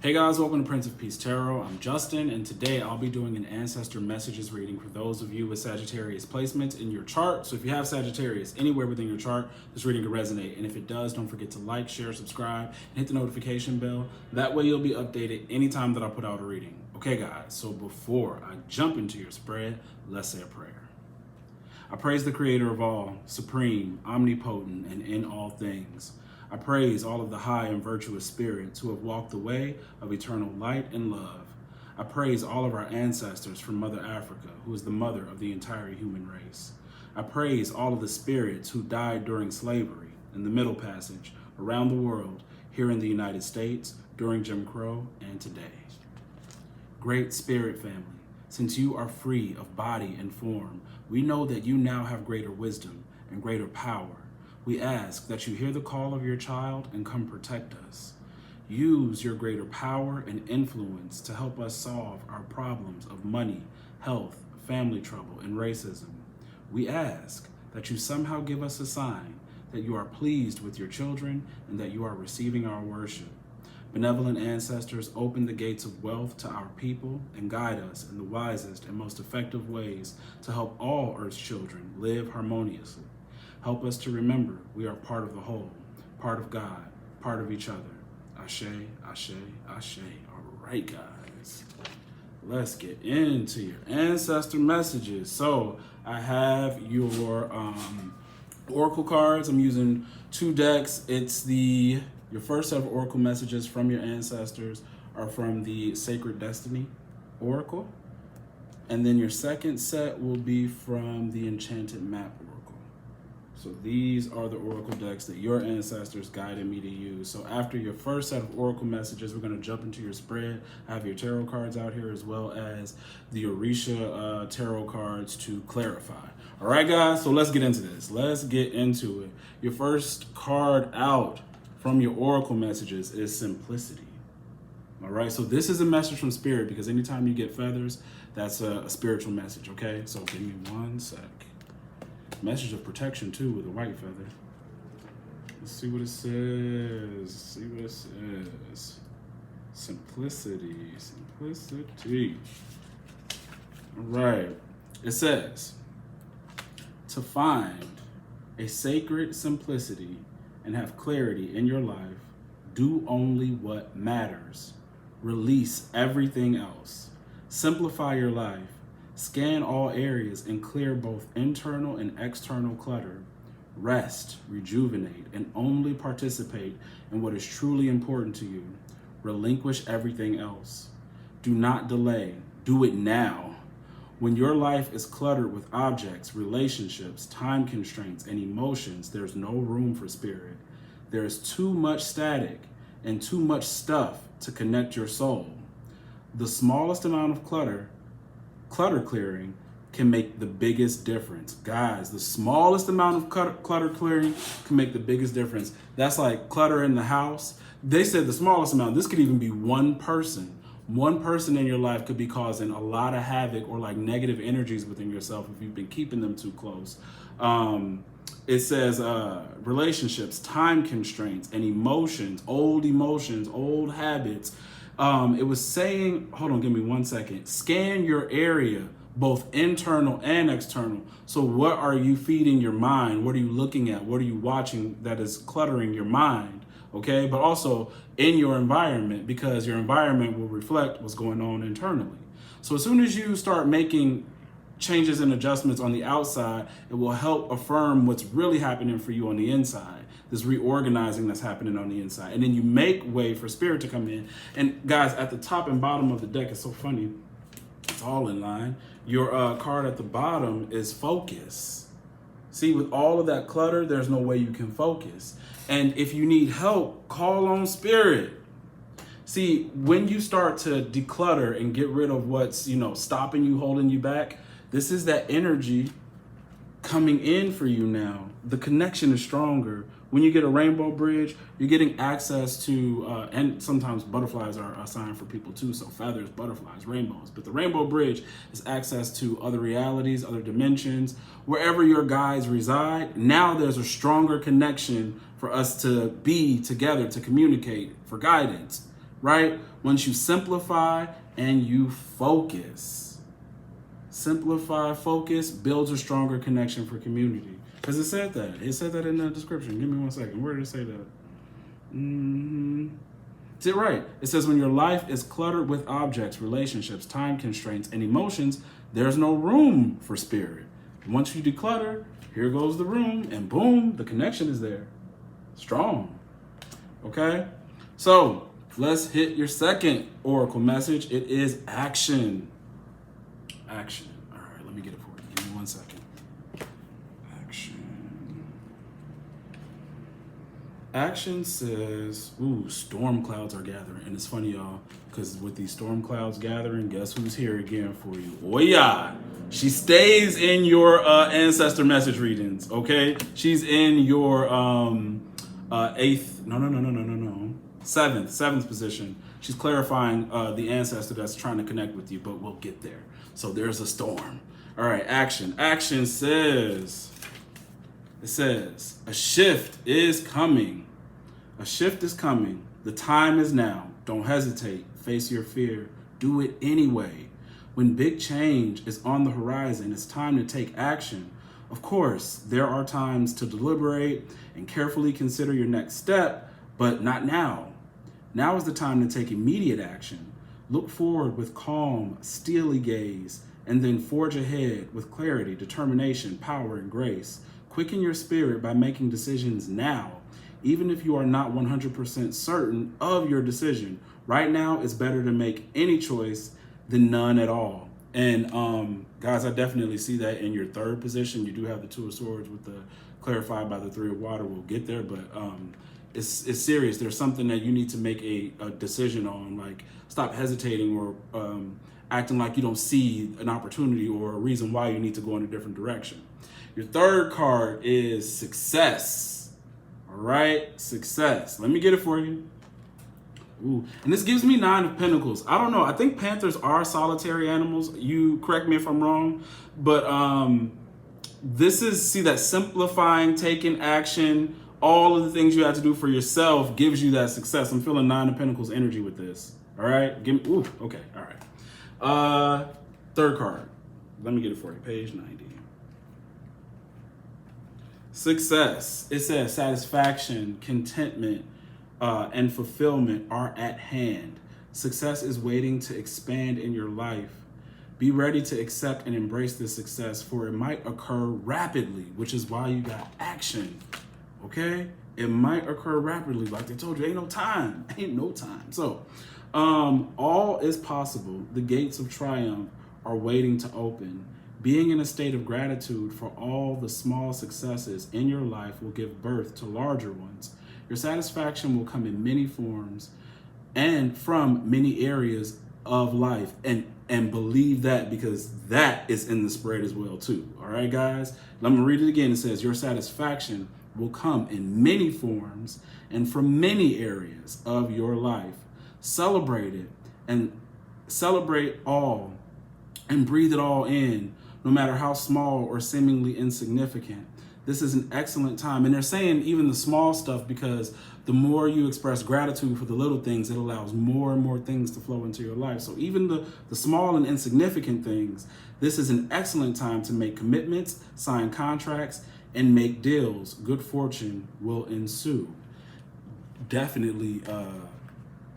Hey guys, welcome to Prince of Peace Tarot. I'm Justin, and today I'll be doing an Ancestor messages reading for those of you with Sagittarius placements in your chart. So if you have Sagittarius anywhere within your chart, this reading can resonate. And if it does, don't forget to like, share, subscribe, and hit the notification bell. That way you'll be updated anytime that I put out a reading. Okay guys, so before I jump into your spread, let's say a prayer. I praise the creator of all, supreme, omnipotent, and in all things. I praise all of the high and virtuous spirits who have walked the way of eternal light and love. I praise all of our ancestors from Mother Africa, who is the mother of the entire human race. I praise all of the spirits who died during slavery, in the Middle Passage, around the world, here in the United States, during Jim Crow, and today. Great Spirit family, since you are free of body and form, we know that you now have greater wisdom and greater power. We ask that you hear the call of your child and come protect us. Use your greater power and influence to help us solve our problems of money, health, family trouble, and racism. We ask that you somehow give us a sign that you are pleased with your children and that you are receiving our worship. Benevolent ancestors, open the gates of wealth to our people and guide us in the wisest and most effective ways to help all Earth's children live harmoniously. Help us to remember we are part of the whole, part of God, part of each other. Ashe, Ashe, Ashe. All right, guys. Let's get into your ancestor messages. So I have your oracle cards. I'm using 2 decks. It's your first set of oracle messages from your ancestors are from the Sacred Destiny Oracle. And then your second set will be from the Enchanted Map Oracle. So these are the oracle decks that your ancestors guided me to use. So after your first set of oracle messages, we're going to jump into your spread. I have your tarot cards out here as well as the Orisha tarot cards to clarify. All right, guys, so let's get into this. Let's get into it. Your first card out from your oracle messages is Simplicity. All right, so this is a message from Spirit because anytime you get feathers, that's a spiritual message, okay? So give me one sec. Message of protection too with a white feather. Let's see what it says. See what it says. Simplicity. Simplicity. All right. It says, to find a sacred simplicity and have clarity in your life, do only what matters. Release everything else. Simplify your life. Scan all areas and clear both internal and external clutter. Rest, rejuvenate, and only participate in what is truly important to you. Relinquish everything else. Do not delay. Do it now. When your life is cluttered with objects, relationships, time constraints, and emotions, there's no room for spirit. There is too much static and too much stuff to connect your soul. The smallest amount of clutter clearing can make the biggest difference. Guys, the smallest amount of clutter clearing can make the biggest difference. That's like clutter in the house. They said the smallest amount. This could even be one person. One person in your life could be causing a lot of havoc or like negative energies within yourself if you've been keeping them too close. It says relationships, time constraints, and emotions, old habits. It was saying, hold on, give me one second. Scan your area, both internal and external. So what are you feeding your mind? What are you looking at? What are you watching that is cluttering your mind? Okay, but also in your environment, because your environment will reflect what's going on internally. So as soon as you start making changes and adjustments on the outside, it will help affirm what's really happening for you on the inside. This reorganizing that's happening on the inside. And then you make way for spirit to come in. And guys, at the top and bottom of the deck, it's so funny. It's all in line. Your card at the bottom is focus. See, with all of that clutter, there's no way you can focus. And if you need help, call on spirit. See, when you start to declutter and get rid of what's, stopping you, holding you back, this is that energy coming in for you now. The connection is stronger. When you get a rainbow bridge, you're getting access to, and sometimes butterflies are a sign for people too, so feathers, butterflies, rainbows. But the rainbow bridge is access to other realities, other dimensions, wherever your guides reside. Now there's a stronger connection for us to be together, to communicate, for guidance, right? Once you simplify and you focus. Simplify, focus, builds a stronger connection for community. Because it said that. It said that in the description. Give me 1 second. Where did it say that? Is it right? It says when your life is cluttered with objects, relationships, time constraints, and emotions, there's no room for spirit. Once you declutter, here goes the room, and boom, the connection is there. Strong. Okay? So let's hit your second oracle message. It is action. Action. All right, let me get it for you. Give me 1 second. Action says, ooh, storm clouds are gathering. And it's funny, y'all, because with these storm clouds gathering, guess who's here again for you? Oh, yeah. She stays in your ancestor message readings, okay? She's in your seventh position. She's clarifying the ancestor that's trying to connect with you, but we'll get there. So there's a storm. All right, action. Action says, it says, a shift is coming. A shift is coming. The time is now. Don't hesitate. Face your fear. Do it anyway. When big change is on the horizon, it's time to take action. Of course, there are times to deliberate and carefully consider your next step, but not now. Now is the time to take immediate action. Look forward with calm, steely gaze, and then forge ahead with clarity, determination, power, and grace. Quicken your spirit by making decisions now. Even if you are not 100% certain of your decision, right now it's better to make any choice than none at all. And guys, I definitely see that in your third position. You do have the Two of Swords with the clarified by the Three of Water. We'll get there, but it's serious. There's something that you need to make a decision on. Like, stop hesitating or acting like you don't see an opportunity or a reason why you need to go in a different direction. Your third card is success. All right, success. Let me get it for you. Ooh, and this gives me 9 of Pentacles. I don't know. I think panthers are solitary animals. You correct me if I'm wrong, but this is, see, that simplifying, taking action, all of the things you have to do for yourself gives you that success. I'm feeling 9 of Pentacles energy with this. All right, give me. Ooh, okay, all right. Third card. Let me get it for you. Page 90. Success. It says satisfaction, contentment, and fulfillment are at hand. Success is waiting to expand in your life. Be ready to accept and embrace this success, for it might occur rapidly, which is why you got action. Okay? It might occur rapidly. Like they told you, ain't no time. Ain't no time. So, all is possible. The gates of triumph are waiting to open. Being in a state of gratitude for all the small successes in your life will give birth to larger ones. Your satisfaction will come in many forms and from many areas of life. And believe that, because that is in the spread as well too. All right, guys? Let me read it again. It says, your satisfaction will come in many forms and from many areas of your life. Celebrate it and celebrate all and breathe it all in, no matter how small or seemingly insignificant. This is an excellent time. And they're saying even the small stuff, because the more you express gratitude for the little things, it allows more and more things to flow into your life. So even the small and insignificant things, this is an excellent time to make commitments, sign contracts, and make deals. Good fortune will ensue. Definitely,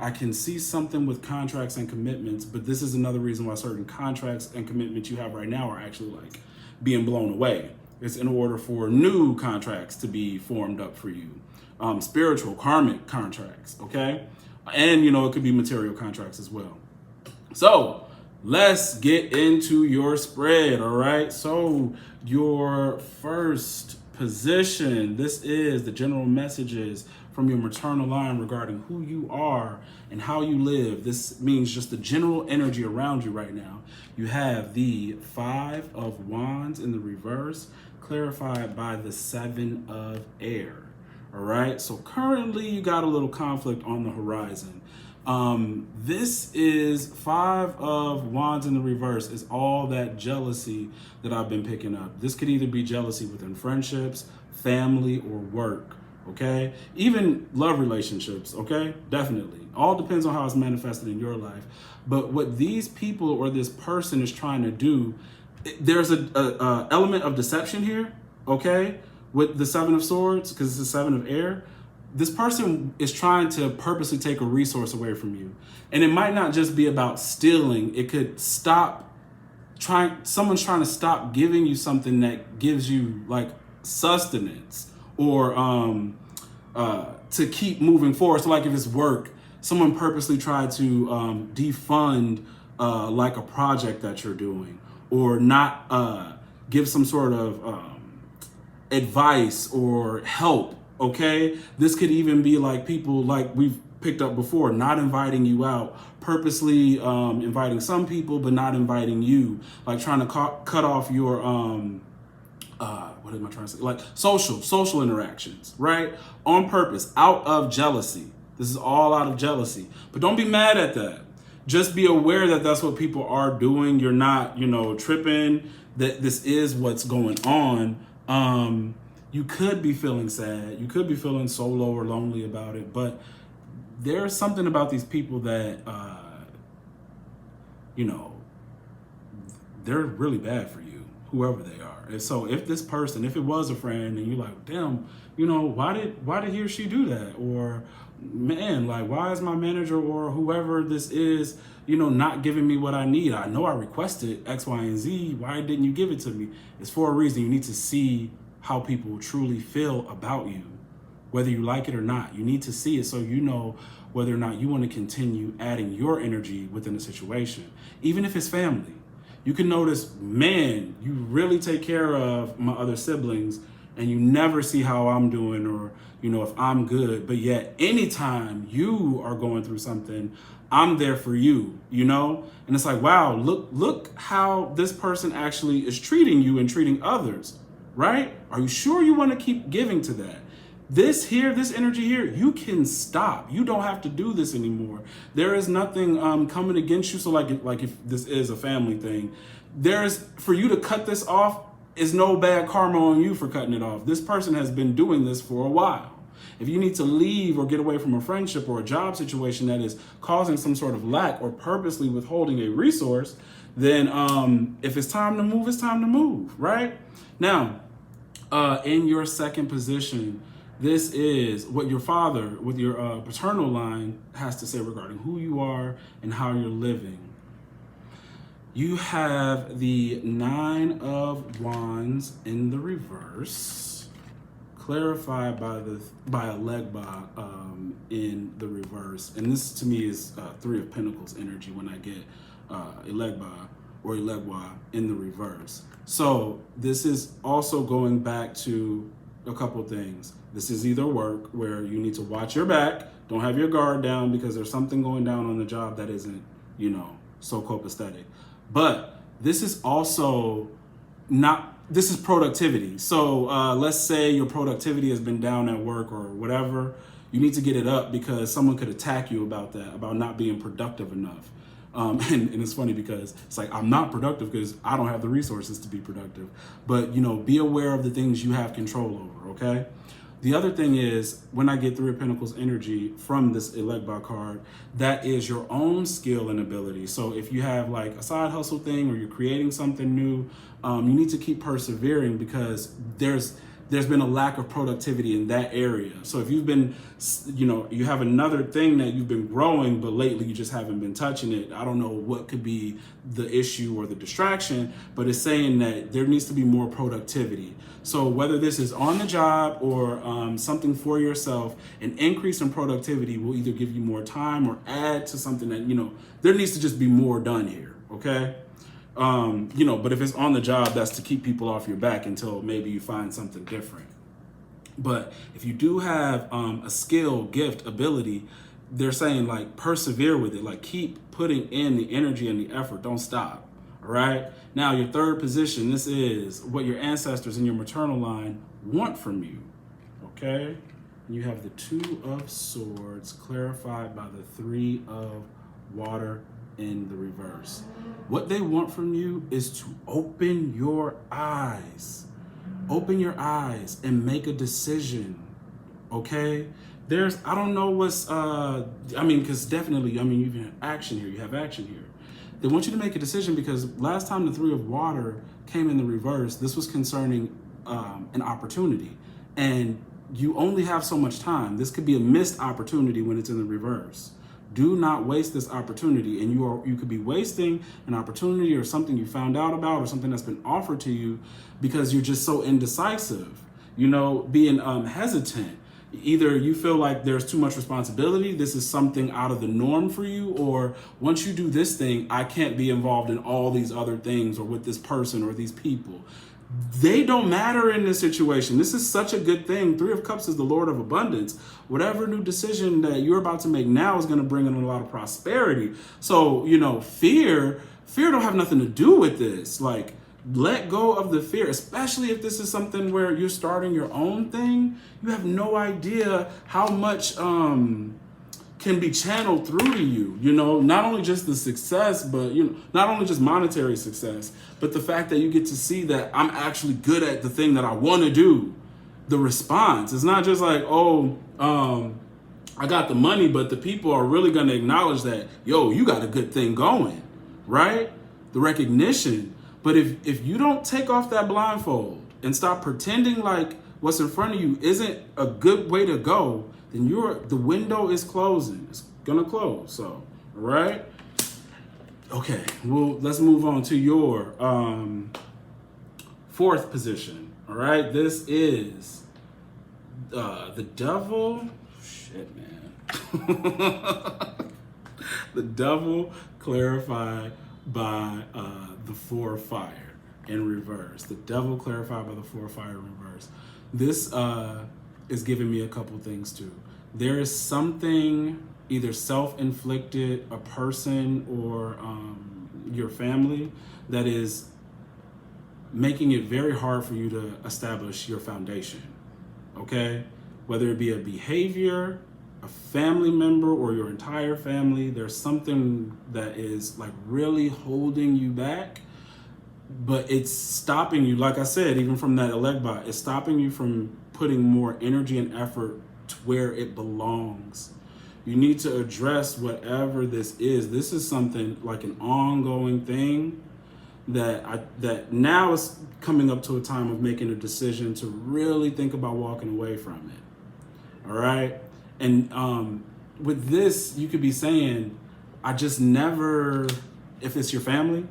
I can see something with contracts and commitments, but this is another reason why certain contracts and commitments you have right now are actually like being blown away. It's in order for new contracts to be formed up for you. Spiritual, karmic contracts, okay? And, you know, it could be material contracts as well. So let's get into your spread, all right? So your first position, this is the general messages from your maternal line regarding who you are and how you live. This means just the general energy around you right now. You have the 5 of Wands in the reverse, clarified by the 7 of Air. All right, so currently you got a little conflict on the horizon. This is 5 of Wands in the reverse is all that jealousy that I've been picking up. This could either be jealousy within friendships, family, or work. okay? Even love relationships, okay? Definitely. All depends on how it's manifested in your life. But what these people or this person is trying to do, there's a element of deception here, okay? With the Seven of Swords, because it's the Seven of Air. This person is trying to purposely take a resource away from you. And it might not just be about stealing. It could someone's trying to stop giving you something that gives you like sustenance or to keep moving forward. So like if it's work, someone purposely tried to defund like a project that you're doing, or not give some sort of advice or help, okay? This could even be like people like we've picked up before, not inviting you out, purposely inviting some people but not inviting you, like trying to cut off your what am I trying to say? Like social interactions, right? On purpose, out of jealousy. This is all out of jealousy. But don't be mad at that. Just be aware that that's what people are doing. You're not, tripping, that this is what's going on. You could be feeling sad. You could be feeling solo or lonely about it. But there's something about these people that, they're really bad for you, whoever they are. And so if this person, if it was a friend and you're like, damn, why did he or she do that? Or man, like, why is my manager or whoever this is, not giving me what I need? I know I requested X, Y, and Z. Why didn't you give it to me? It's for a reason. You need to see how people truly feel about you, whether you like it or not. You need to see it so you know whether or not you want to continue adding your energy within a situation. Even if it's family, you can notice, man, you really take care of my other siblings and you never see how I'm doing or, if I'm good. But yet anytime you are going through something, I'm there for you, And it's like, wow, look how this person actually is treating you and treating others, right? Are you sure you want to keep giving to that? This energy here, you can stop. You don't have to do this anymore. There is nothing coming against you. So like if this is a family thing, for you to cut this off is no bad karma on you for cutting it off. This person has been doing this for a while. If you need to leave or get away from a friendship or a job situation that is causing some sort of lack or purposely withholding a resource, then if it's time to move, it's time to move, right? Now, in your second position, this is what your father with your paternal line has to say regarding who you are and how you're living. You have the Nine of Wands in the reverse, clarified by a legba in the reverse. And this to me is Three of Pentacles energy when I get a legba or a legwa in the reverse. So this is also going back to a couple things. This is either work where you need to watch your back, don't have your guard down because there's something going down on the job that isn't, so copacetic. But this is also this is productivity. So let's say your productivity has been down at work or whatever. You need to get it up because someone could attack you about that, about not being productive enough. And it's funny because it's like, I'm not productive because I don't have the resources to be productive. But, be aware of the things you have control over, okay? The other thing is, when I get Three of Pentacles energy from this Elegba card, that is your own skill and ability. So if you have like a side hustle thing or you're creating something new, you need to keep persevering because there's been a lack of productivity in that area. So if you've been, you have another thing that you've been growing, but lately you just haven't been touching it. I don't know what could be the issue or the distraction, but it's saying that there needs to be more productivity. So whether this is on the job or something for yourself, an increase in productivity will either give you more time or add to something that, there needs to just be more done here, okay? But if it's on the job, that's to keep people off your back until maybe you find something different. But if you do have a skill, gift, ability, they're saying like persevere with it, like keep putting in the energy and the effort, don't stop. All right. Now, your third position, this is what your ancestors in your maternal line want from you. Okay. You have the Two of Swords clarified by the Three of Water in the reverse. What they want from you is to open your eyes. Open your eyes and make a decision. okay? I don't know what's, I mean, because definitely, I mean, you have action here, They want you to make a decision because last time the Three of Water came in the reverse, this was concerning an opportunity. And you only have so much time. This could be a missed opportunity when it's in the reverse. Do not waste this opportunity. And you could be wasting an opportunity or something you found out about or something that's been offered to you because you're just so indecisive, being hesitant. Either you feel like there's too much responsibility, this is something out of the norm for you, or once you do this thing, I can't be involved in all these other things or with this person or these people. They don't matter in this situation. This is such a good thing. Three of Cups is the Lord of Abundance. Whatever new decision that you're about to make now is going to bring in a lot of prosperity. So, fear don't have nothing to do with this. Like, let go of the fear, especially if this is something where you're starting your own thing. You have no idea how much can be channeled through to you, not only just the success, but, not only just monetary success, but the fact that you get to see that I'm actually good at the thing that I want to do. The response, it's not just like, I got the money, but the people are really going to acknowledge that, yo, you got a good thing going, right? The recognition. But if you don't take off that blindfold and stop pretending like what's in front of you isn't a good way to go, then the window is closing. It's gonna close. So, all right. Okay. Well, let's move on to your fourth position. All right. This is the Devil. Shit, man. The Devil clarified by the Four of Fire in reverse. The Devil clarified by the Four of Fire in reverse. This is giving me a couple things too. There is something either self-inflicted, a person or your family, that is making it very hard for you to establish your foundation, okay? Whether it be a behavior, a family member, or your entire family, there's something that is like really holding you back, but it's stopping you, like I said, even from that Elegba, it's stopping you from putting more energy and effort to where it belongs. You need to address whatever this is. This is something like an ongoing thing that now is coming up to a time of making a decision to really think about walking away from it. All right? And with this, you could be saying, I just never, if it's your family,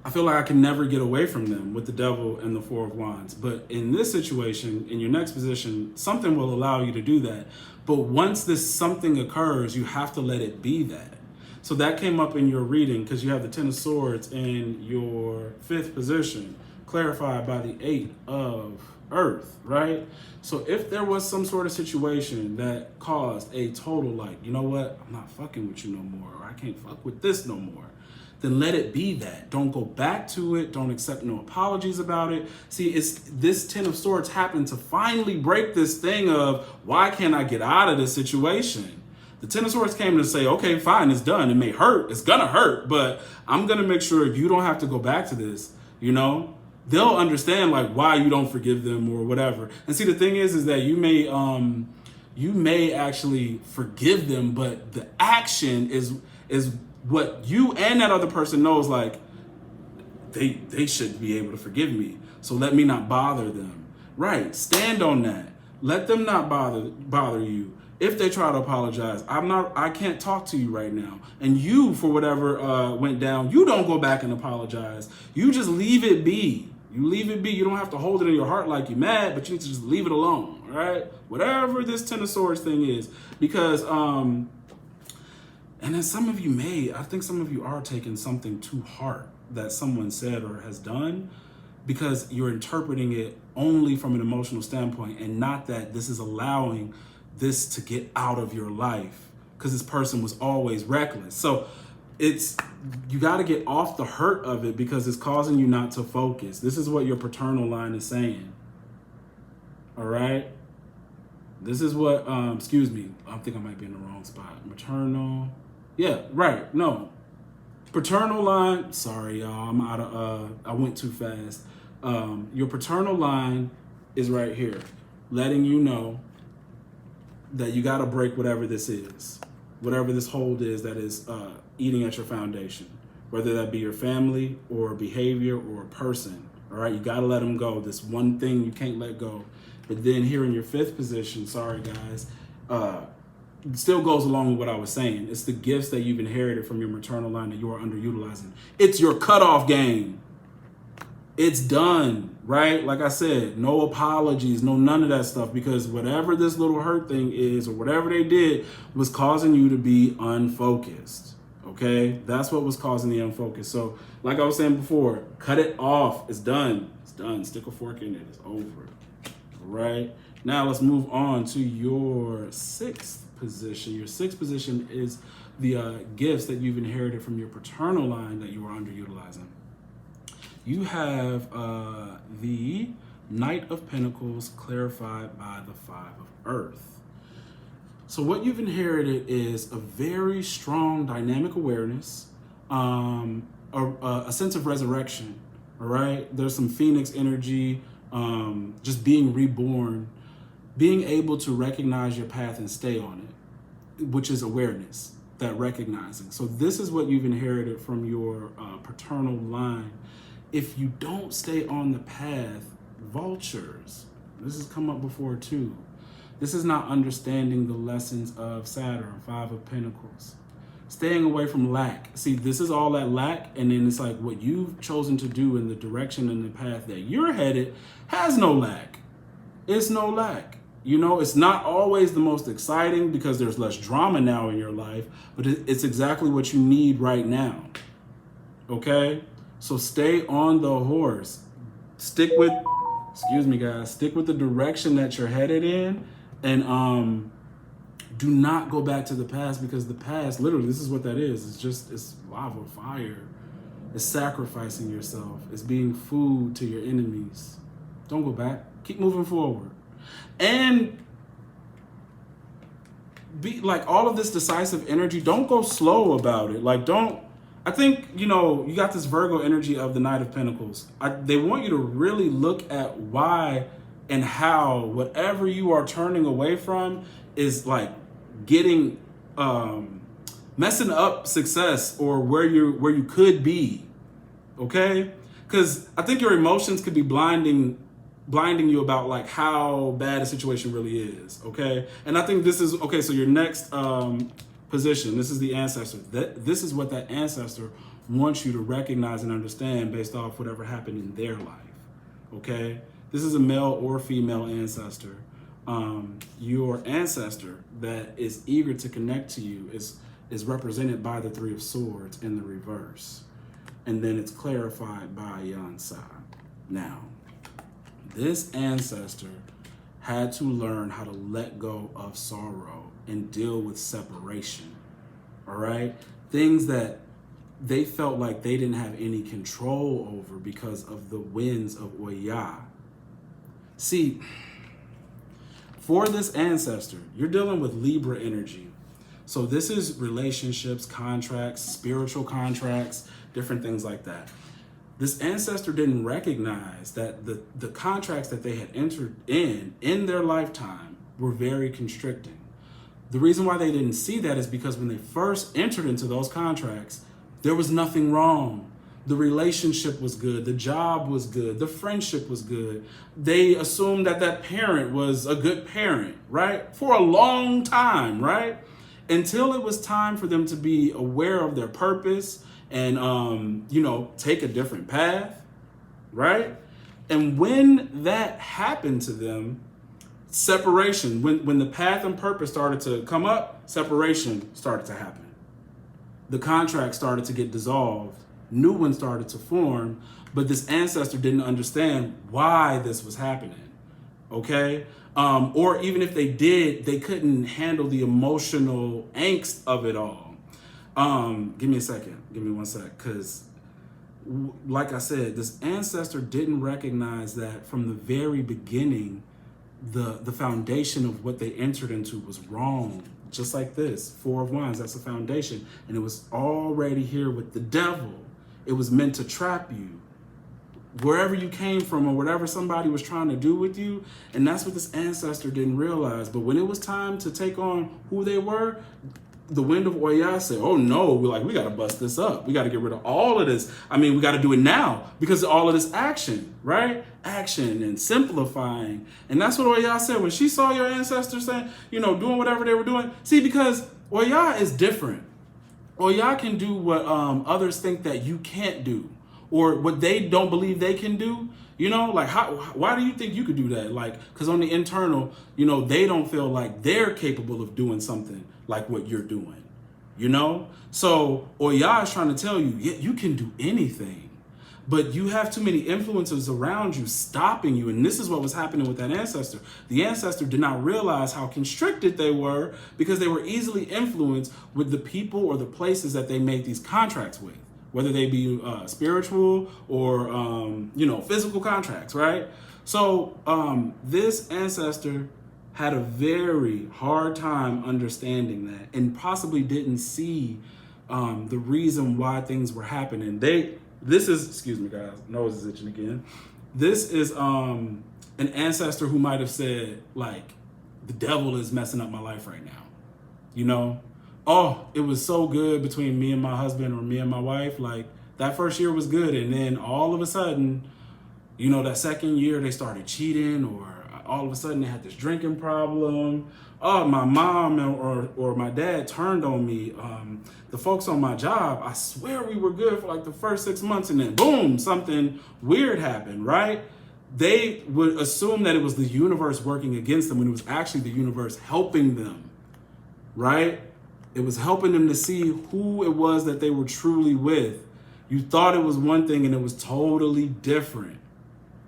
I feel like I can never get away from them with the Devil and the Four of Wands. But in this situation, in your next position, something will allow you to do that. But once this something occurs, you have to let it be that. So that came up in your reading because you have the Ten of Swords in your fifth position, clarified by the Eight of Earth, right? So if there was some sort of situation that caused a total like, you know what, I'm not fucking with you no more, or I can't fuck with this no more, then let it be that. Don't go back to it. Don't accept no apologies about it. See, it's this Ten of Swords happened to finally break this thing of, why can't I get out of this situation? The Ten of Swords came to say, okay, fine, it's done. It may hurt. It's gonna hurt, but I'm gonna make sure you don't have to go back to this, They'll understand like why you don't forgive them or whatever. And see, the thing is that you may actually forgive them, but the action is what you and that other person knows, like they should be able to forgive me, so let me not bother them. Right? Stand on that. Let them not bother you. If they try to apologize, I can't talk to you right now. And you, for whatever went down, you don't go back and apologize. You just leave it be. You leave it be. You don't have to hold it in your heart like you're mad, but you need to just leave it alone, all right? Whatever this Ten of Swords thing is. Because, and then I think some of you are taking something to heart that someone said or has done, because you're interpreting it only from an emotional standpoint, and not that this is allowing this to get out of your life, because this person was always reckless. So you got to get off the hurt of it, because it's causing you not to focus. This is what your paternal line is saying. All right. This is what, excuse me, I think I might be in the wrong spot. Maternal. Yeah, right. No. Paternal line. Sorry, y'all. I'm out of, I went too fast. Your paternal line is right here, letting you know that you got to break whatever this is, whatever this hold is that is eating at your foundation, whether that be your family or behavior or a person. All right, you got to let them go. This one thing you can't let go. But then here in your fifth position, sorry guys, it still goes along with what I was saying. It's the gifts that you've inherited from your maternal line that you are underutilizing. It's your cutoff game. It's done, right? Like I said, no apologies, no none of that stuff, because whatever this little hurt thing is or whatever they did was causing you to be unfocused, okay? That's what was causing the unfocus. So like I was saying before, cut it off. It's done. It's done. Stick a fork in it. It's over, all right? Now let's move on to your sixth position. Your sixth position is the gifts that you've inherited from your paternal line that you are underutilizing. You have the Knight of Pentacles clarified by the Five of Earth. So what you've inherited is a very strong dynamic awareness, a sense of resurrection, all right? There's some Phoenix energy, just being reborn, being able to recognize your path and stay on it, which is awareness, that recognizing. So this is what you've inherited from your paternal line. If you don't stay on the path, vultures, this has come up before too. This is not understanding the lessons of Saturn, Five of Pentacles. Staying away from lack. See, this is all that lack, and then it's like what you've chosen to do in the direction and the path that you're headed has no lack. It's no lack. You know, it's not always the most exciting because there's less drama now in your life, but it's exactly what you need right now. Okay? So stay on the horse. Stick with, excuse me guys, stick with the direction that you're headed in, and do not go back to the past, because the past, literally, this is what that is. It's lava, fire. It's sacrificing yourself. It's being food to your enemies. Don't go back. Keep moving forward. And be like, all of this decisive energy, don't go slow about it. Like, I think, you know, you got this Virgo energy of the Knight of Pentacles. They want you to really look at why and how whatever you are turning away from is like getting, messing up success or where you could be, okay? Because I think your emotions could be blinding you about like how bad a situation really is, okay? And I think this is, okay, so your next position, this is the Ancestor. This is what that Ancestor wants you to recognize and understand based off whatever happened in their life, okay? This is a male or female Ancestor. Your Ancestor that is eager to connect to you is represented by the Three of Swords in the reverse. And then it's clarified by Yansa. Now, this Ancestor had to learn how to let go of sorrow and deal with separation, all right? Things that they felt like they didn't have any control over because of the winds of Oya. See, for this Ancestor, you're dealing with Libra energy. So this is relationships, contracts, spiritual contracts, different things like that. This Ancestor didn't recognize that the contracts that they had entered in their lifetime were very constricting. The reason why they didn't see that is because when they first entered into those contracts, there was nothing wrong. The relationship was good. The job was good. The friendship was good. They assumed that that parent was a good parent, right? For a long time, right? Until it was time for them to be aware of their purpose and, you know, take a different path, right? And when that happened to them, separation, when the path and purpose started to come up, separation started to happen. The contract started to get dissolved. New ones started to form, but this Ancestor didn't understand why this was happening, okay? Or even if they did, they couldn't handle the emotional angst of it all. Give me a second. Give me 1 sec, because like I said, this Ancestor didn't recognize that from the very beginning, the foundation of what they entered into was wrong. Just like this, Four of Wands, that's the foundation. And it was already here with the devil. It was meant to trap you. wherever you came from or whatever somebody was trying to do with you. And that's what this ancestor didn't realize. But when it was time to take on who they were, the wind of Oya said, oh no, we got to bust this up. We got to get rid of all of this. I mean, we got to do it now because of all of this action, right? Action and simplifying. And that's what Oya said when she saw your ancestors saying, doing whatever they were doing. See, because Oya is different. Oya can do what others think that you can't do, or what they don't believe they can do. Why do you think you could do that? Because on the internal, they don't feel like they're capable of doing something like what you're doing, So Oya is trying to tell you, yeah, you can do anything, but you have too many influences around you stopping you. And this is what was happening with that ancestor. The ancestor did not realize how constricted they were because they were easily influenced with the people or the places that they made these contracts with, whether they be spiritual or, physical contracts, right? So this ancestor had a very hard time understanding that and possibly didn't see the reason why things were happening. Excuse me guys, nose is itching again. This is an ancestor who might have said, the devil is messing up my life right now. Oh, it was so good between me and my husband or me and my wife. That first year was good. And then all of a sudden, that second year they started cheating, or all of a sudden they had this drinking problem. Oh, my mom or my dad turned on me. The folks on my job, I swear we were good for the first 6 months, and then boom, something weird happened, right? They would assume that it was the universe working against them when it was actually the universe helping them, right? It was helping them to see who it was that they were truly with. You thought it was one thing and it was totally different.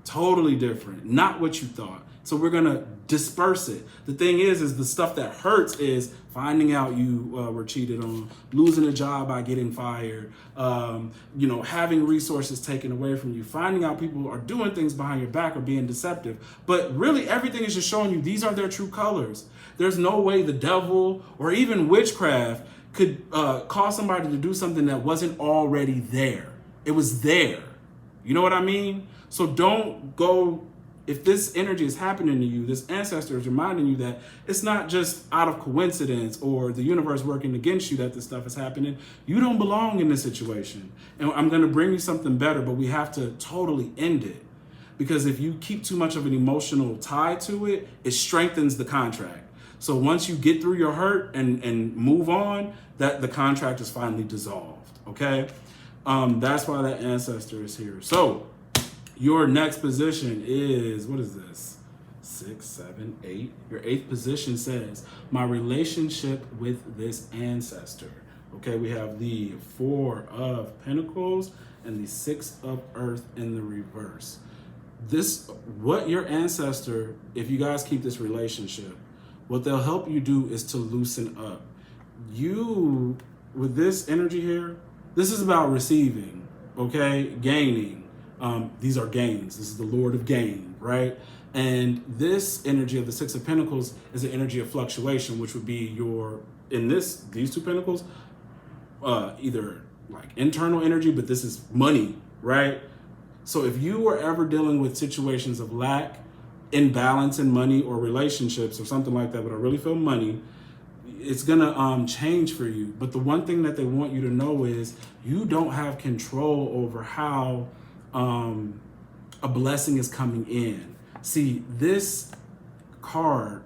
Totally different. Not what you thought. So we're going to disperse it. The thing is the stuff that hurts is finding out you were cheated on, losing a job by getting fired, having resources taken away from you, finding out people are doing things behind your back or being deceptive. But really everything is just showing you these are their true colors. There's no way the devil or even witchcraft could cause somebody to do something that wasn't already there. It was there. You know what I mean? So don't go, if this energy is happening to you, this ancestor is reminding you that it's not just out of coincidence or the universe working against you that this stuff is happening. You don't belong in this situation. And I'm going to bring you something better, but we have to totally end it. Because if you keep too much of an emotional tie to it, it strengthens the contract. So once you get through your hurt and move on, that the contract is finally dissolved, okay? That's why that ancestor is here. So your next position is, what is this? 6, 7, 8. Your 8th position says, my relationship with this ancestor. Okay, we have the 4 of Pentacles and the 6 of Earth in the reverse. What your ancestor, if you guys keep this relationship, what they'll help you do is to loosen up. You, with this energy here, this is about receiving, okay? Gaining. These are gains. This is the Lord of Gain, right? And this energy of the 6 of Pentacles is an energy of fluctuation, which would be these 2 Pentacles, either internal energy, but this is money, right? So if you were ever dealing with situations of lack, imbalance in money or relationships or something like that, but I really feel money, it's gonna change for you. But the one thing that they want you to know is you don't have control over how a blessing is coming in. See, this card,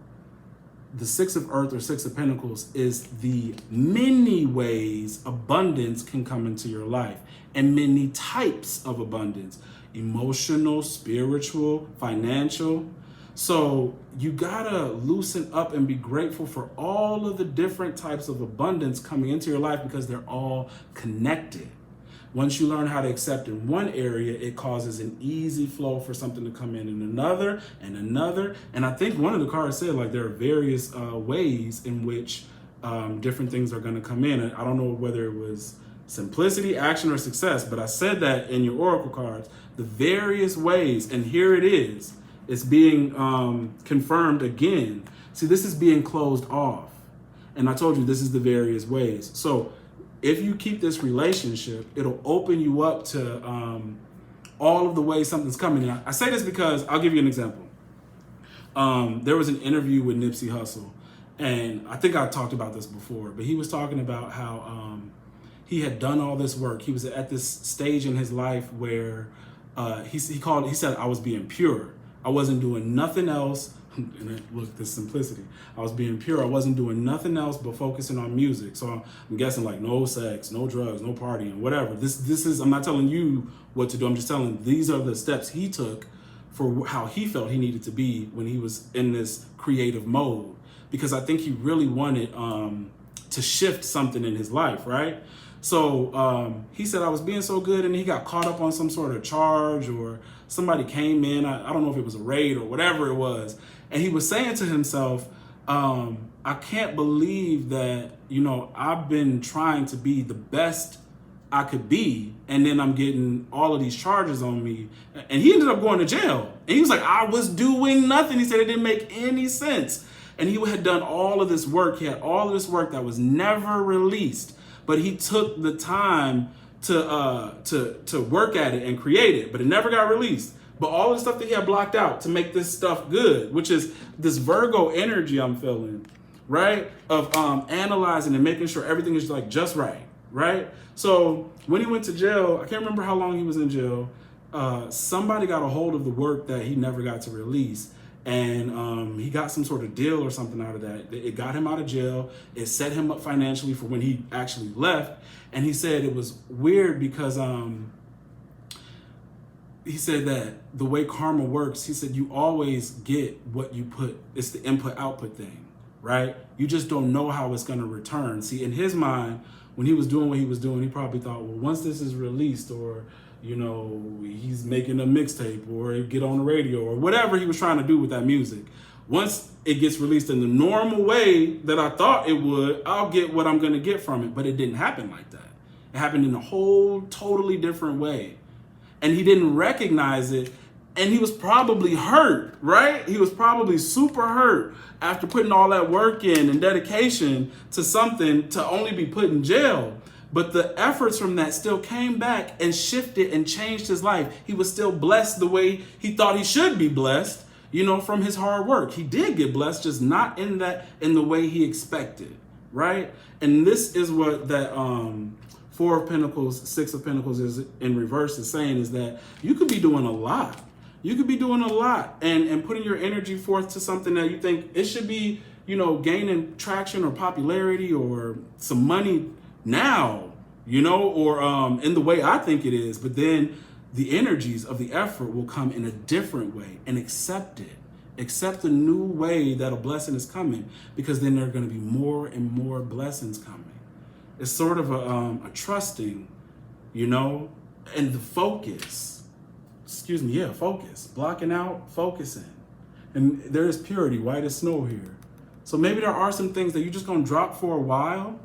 the 6 of Earth or 6 of Pentacles, is the many ways abundance can come into your life, and many types of abundance: emotional, spiritual, financial. So you gotta loosen up and be grateful for all of the different types of abundance coming into your life, because they're all connected. Once you learn how to accept in one area, it causes an easy flow for something to come in another and another. And I think one of the cards said there are various ways in which different things are going to come in. And I don't know whether it was simplicity, action, or success, but I said that in your oracle cards, the various ways. And here it is. It's being confirmed again. See, this is being closed off. And I told you this is the various ways. So if you keep this relationship, it'll open you up to all of the ways something's coming. And I say this because I'll give you an example. There was an interview with Nipsey Hussle, and I think I talked about this before, but he was talking about how he had done all this work. He was at this stage in his life where he said, I was being pure. I wasn't doing nothing else. And look, the simplicity. I was being pure. I wasn't doing nothing else but focusing on music. So I'm guessing like no sex, no drugs, no partying, whatever. This is, I'm not telling you what to do. I'm just telling these are the steps he took for how he felt he needed to be when he was in this creative mode. Because I think he really wanted to shift something in his life, right? So he said, I was being so good, and he got caught up on some sort of charge, or somebody came in. I don't know if it was a raid or whatever it was. And he was saying to himself, I can't believe that, I've been trying to be the best I could be, and then I'm getting all of these charges on me. And he ended up going to jail. And he was like, I was doing nothing. He said it didn't make any sense. And he had done all of this work. He had all of this work that was never released. But he took the time to work at it and create it, but it never got released. But all the stuff that he had blocked out to make this stuff good, which is this Virgo energy I'm feeling, right? Of analyzing and making sure everything is like just right? So when he went to jail, I can't remember how long he was in jail. Somebody got a hold of the work that he never got to release. And he got some sort of deal or something out of that. It got him out of jail. It set him up financially for when he actually left. And he said it was weird because he said that the way karma works, he said you always get what you put. It's the input-output thing, right? You just don't know how it's going to return. See, in his mind, when he was doing what he was doing, he probably thought, well, once this is released, or he's making a mixtape or get on the radio or whatever he was trying to do with that music. Once it gets released in the normal way that I thought it would, I'll get what I'm going to get from it. But it didn't happen like that. It happened in a whole totally different way. And he didn't recognize it. And he was probably hurt, right? He was probably super hurt after putting all that work in and dedication to something to only be put in jail. But the efforts from that still came back and shifted and changed his life. He was still blessed the way he thought he should be blessed, from his hard work. He did get blessed, just not in the way he expected, right? And this is what that Four of Pentacles, Six of Pentacles is in reverse is saying, is that you could be doing a lot. You could be doing a lot and putting your energy forth to something that you think it should be, gaining traction or popularity or some money now, or in the way I think it is. But then the energies of the effort will come in a different way, and accept it. Accept the new way that a blessing is coming, because then there are going to be more and more blessings coming. It's sort of a trusting, and the focus. Focus. Blocking out, focusing. And there is purity, white as snow here. So maybe there are some things that you're just going to drop for a while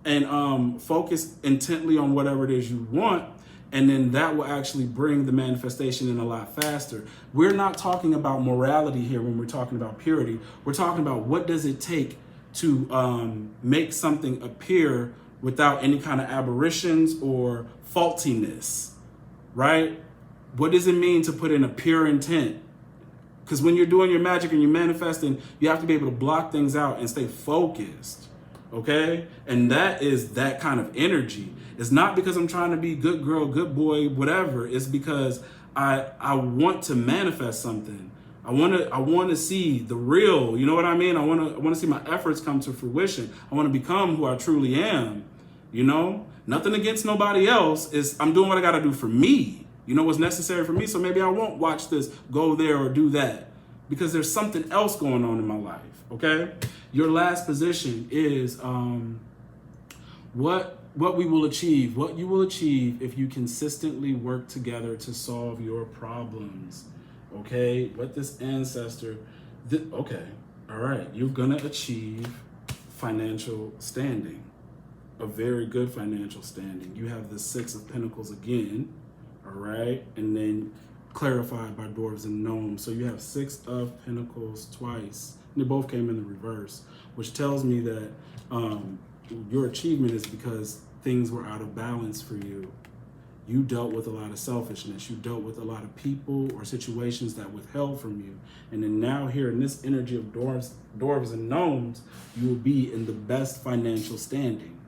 and focus intently on whatever it is you want. And then that will actually bring the manifestation in a lot faster. We're not talking about morality here when we're talking about purity. We're talking about what does it take to make something appear without any kind of aberrations or faultiness, right? What does it mean to put in a pure intent? Because when you're doing your magic and you're manifesting, you have to be able to block things out and stay focused, okay? And that is that kind of energy. It's not because I'm trying to be good girl, good boy, whatever. It's because I want to manifest something. I want to see the real, you know what I mean? I want to see my efforts come to fruition. I want to become who I truly am, Nothing against nobody else. I'm doing what I got to do for me. What's necessary for me. So maybe I won't watch this, go there, or do that, because there's something else going on in my life, okay? Your last position is what we will achieve, what you will achieve if you consistently work together to solve your problems, okay? What this ancestor, okay, all right, you're gonna achieve financial standing, a very good financial standing. You have the Six of Pentacles again, all right, and then clarified by dwarves and gnomes. So you have Six of Pentacles twice, and they both came in the reverse, which tells me that your achievement is because things were out of balance for you. you dealt with a lot of selfishness. You dealt with a lot of people or situations that withheld from you. And then now here in this energy of dwarves and gnomes, you will be in the best financial standing.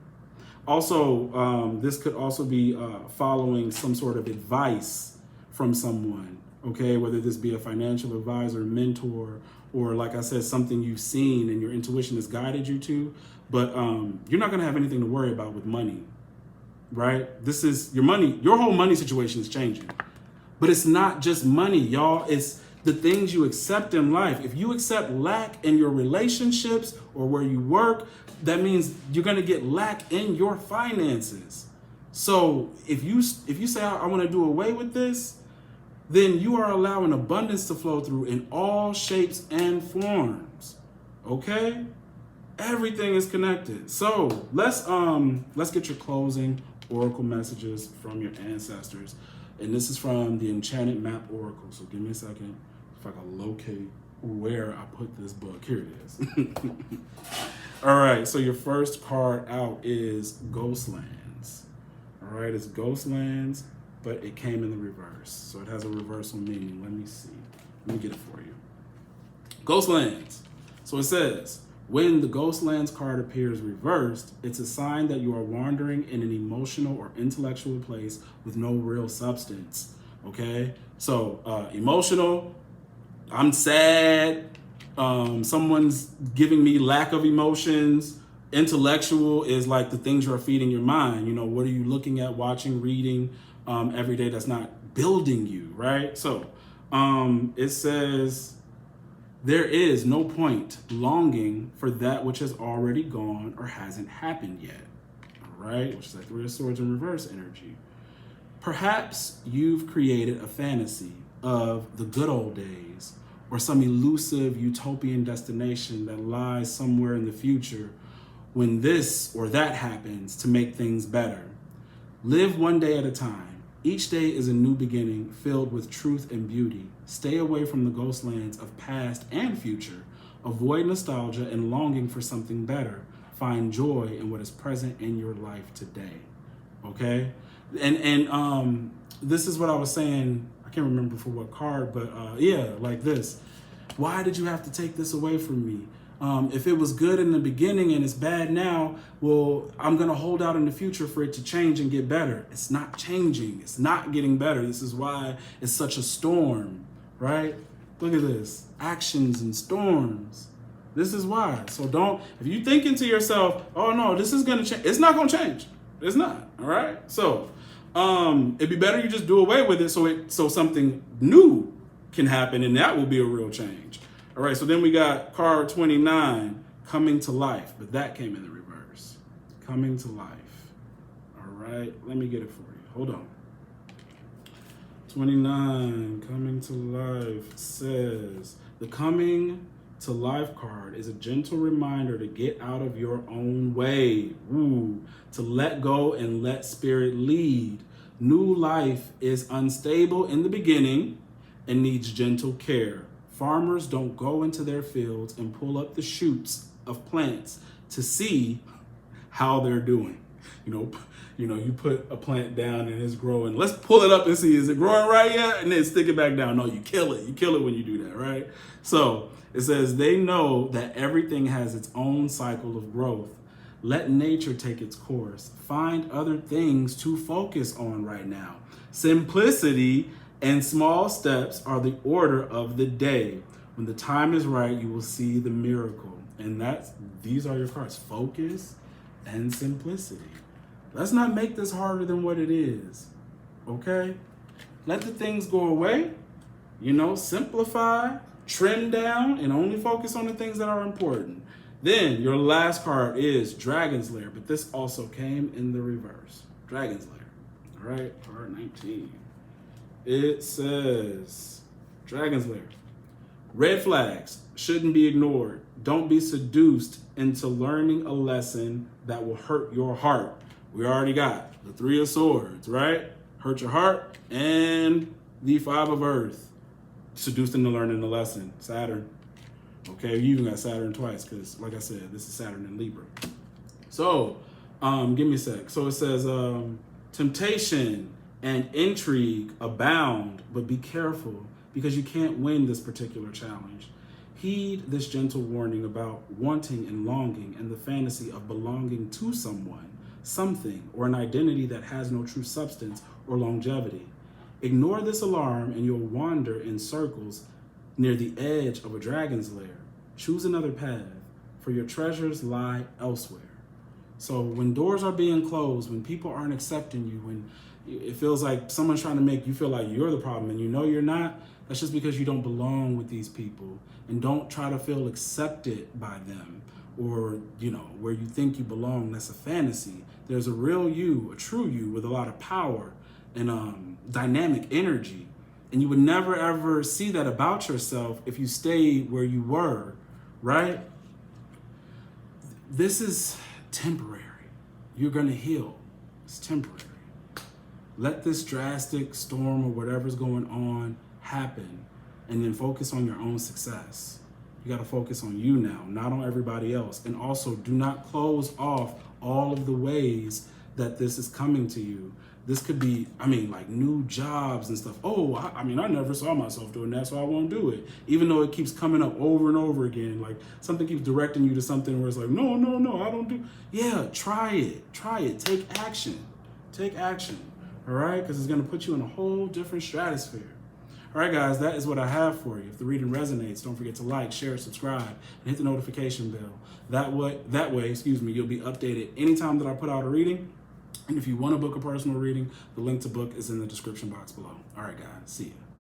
Also, this could also be following some sort of advice from someone, okay? Whether this be a financial advisor, mentor, or like I said, something you've seen and your intuition has guided you to. But you're not gonna have anything to worry about with money, right? This is your money, your whole money situation is changing. But it's not just money, y'all. It's the things you accept in life. If you accept lack in your relationships or where you work, that means you're gonna get lack in your finances. So if you say, I wanna do away with this, then you are allowing abundance to flow through in all shapes and forms, okay? Everything is connected. So let's get your closing oracle messages from your ancestors. And this is from the Enchanted Map Oracle. So give me a second if I can locate where I put this book. Here it is. All right, so your first card out is Ghostlands. All right, it's Ghostlands, but it came in the reverse. So it has a reversal meaning. Let me see. Let me get it for you. Ghostlands. So it says, when the Ghostlands card appears reversed, it's a sign that you are wandering in an emotional or intellectual place with no real substance, okay? So emotional, I'm sad, someone's giving me lack of emotions. Intellectual is like the things you're feeding your mind. You know, what are you looking at, watching, reading every day that's not building you, right? So it says, there is no point longing for that which has already gone or hasn't happened yet, all right? Which is like Three of Swords in reverse energy. Perhaps you've created a fantasy of the good old days or some elusive utopian destination that lies somewhere in the future when this or that happens to make things better. Live one day at a time. Each day is a new beginning filled with truth and beauty. Stay away from the ghostlands of past and future. Avoid nostalgia and longing for something better. Find joy in what is present in your life today. Okay? And this is what I was saying. I can't remember for what card, but yeah, like this. Why did you have to take this away from me? If it was good in the beginning and it's bad now, well, I'm going to hold out in the future for it to change and get better. It's not changing. It's not getting better. This is why it's such a storm, right? Look at this. Actions and storms. This is why. So don't, if you thinking to yourself, oh no, this is going to change. It's not going to change. It's not. All right. So it'd be better you just do away with it so something new can happen, and that will be a real change. All right, so then we got card 29, coming to life, but that came in the reverse. Coming to life. All right, let me get it for you. Hold on. 29, coming to life, says, the coming to life card is a gentle reminder to get out of your own way. Ooh, to let go and let spirit lead. New life is unstable in the beginning and needs gentle care. Farmers don't go into their fields and pull up the shoots of plants to see how they're doing. You know, you put a plant down and it's growing. Let's pull it up and see, is it growing right yet? And then stick it back down. No, you kill it. You kill it when you do that, right? So it says they know that everything has its own cycle of growth. Let nature take its course. Find other things to focus on right now. Simplicity and small steps are the order of the day. When the time is right, you will see the miracle. And these are your cards, focus and simplicity. Let's not make this harder than what it is, okay? Let the things go away, simplify, trim down, and only focus on the things that are important. Then your last card is Dragon's Lair, but this also came in the reverse. Dragon's Lair, all right, card 19. It says, Dragon's Lair. Red flags shouldn't be ignored. Don't be seduced into learning a lesson that will hurt your heart. We already got the Three of Swords, right? Hurt your heart, and the Five of Earth. Seduced into learning a lesson. Saturn. Okay, you even got Saturn twice because, like I said, this is Saturn in Libra. So, give me a sec. So it says, temptation and intrigue abound, but be careful because you can't win this particular challenge. Heed this gentle warning about wanting and longing and the fantasy of belonging to someone, something, or an identity that has no true substance or longevity. Ignore this alarm and you'll wander in circles near the edge of a dragon's lair. Choose another path, for your treasures lie elsewhere. So when doors are being closed, when people aren't accepting you, when it feels like someone's trying to make you feel like you're the problem and you know you're not, that's just because you don't belong with these people. And don't try to feel accepted by them or, where you think you belong. That's a fantasy. There's a real you, a true you with a lot of power and dynamic energy. And you would never ever see that about yourself if you stayed where you were, right? This is temporary. You're gonna heal. It's temporary. Let this drastic storm or whatever's going on happen, and then focus on your own success. You gotta focus on you now, not on everybody else. And also, do not close off all of the ways that this is coming to you. This could be, like new jobs and stuff. Oh, I never saw myself doing that, so I won't do it. Even though it keeps coming up over and over again, like something keeps directing you to something where it's like, no, I don't do. Yeah, try it. Take action. All right, because it's gonna put you in a whole different stratosphere. All right, guys, that is what I have for you. If the reading resonates, don't forget to like, share, subscribe, and hit the notification bell. That way, you'll be updated anytime that I put out a reading. And if you want to book a personal reading, the link to book is in the description box below. All right, guys, see ya.